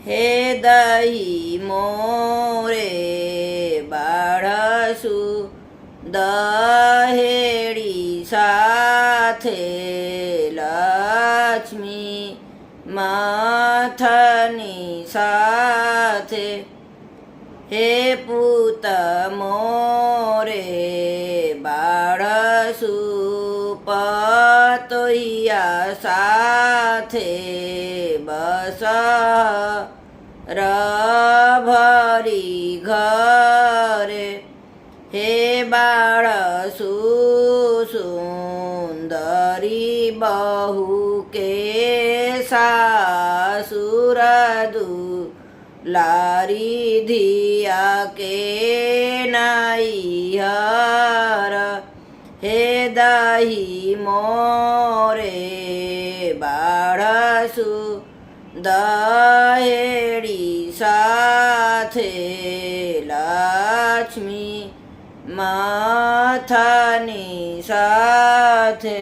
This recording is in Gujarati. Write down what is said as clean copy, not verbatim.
હે દહી મોરે બાળસુ દહેડી સાથે લક્ષ્મી માથની સાથે હે પૂત મોરે બાળસુ પતોયા સાથે બસ રભરી ઘરે હે બાળસુ સુંદરી બહુ કે સાસુરદુ લારી ધિયા કે નાઈ હર હે દહી મોરે બાળસુ દહેડી સાથે લક્ષ્મી માથાની સાથે